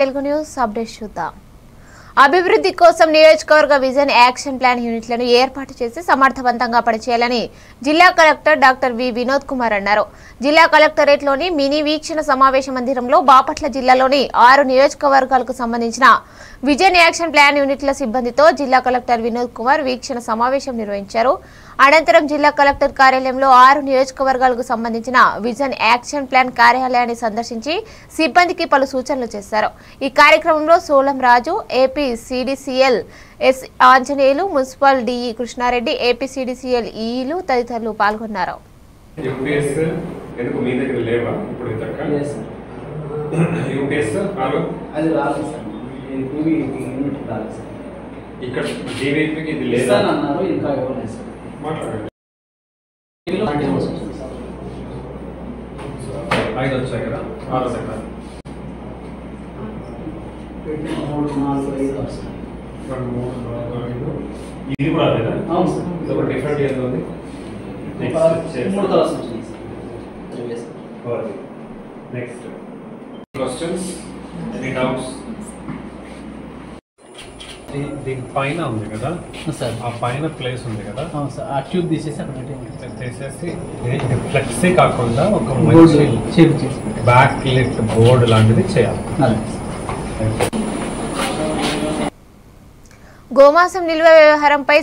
Telugu news update చూద్దాం. అభివృద్ధి కోసం నియోజకవర్గ విజన్ యాక్షన్ ప్లాన్ యూనిట్లను ఏర్పాటు చేసి సమర్థవంతంగా పనిచేయాలని జిల్లా collector doctor V Vinod Kumar అన్నారు. జిల్లా కలెక్టరేట్లోని మినీ వీక్షణ సమావేశ మందిరంలో బాపట్ల జిల్లాలోని 6 నియోజకవర్గాలకు సంబంధించిన విజన్ యాక్షన్ ప్లాన్ యూనిట్ల సిబ్బందితో జిల్లా కలెక్టర్ వినోద్ కుమార్ వీక్షణ సమావేశం నిర్వహించారు. అనంతరం జిల్లా కలెక్టర్ కార్యాలయంలో 6 నియోజకవర్గాలకు సంబంధించిన విజన్ యాక్షన్ ప్లాన్ కార్యాలయాన్ని సందర్శించి సిబ్బందికి పలు సూచనలు చేశారు. ఈ కార్యక్రమంలో Solam Raju, AP CDCL S Anjaneyulu, municipal DE Krishnareddy, AP CDCL ఈలు తదితరులు పాల్గొన్నారు. ఇది కూడా అదేనా? అవును సార్. ఇది ఒక డిఫరెంట్ ఏదో ఉంది. మూడు కలర్స్ వచ్చినాయి sir. Next questions, any doubts? దీని పైన ఉంది కదా సార్, ఆ పైన ప్లేస్ ఉంది కదా సార్, ఆ ట్యూబ్ తీసేసి ఫ్లెక్సీ కాకుండా ఒక మంచి బ్యాక్ లిట్ బోర్డ్ లాంటిది చేయాలి. గోమాసం నిల్వ వ్యవహారంపై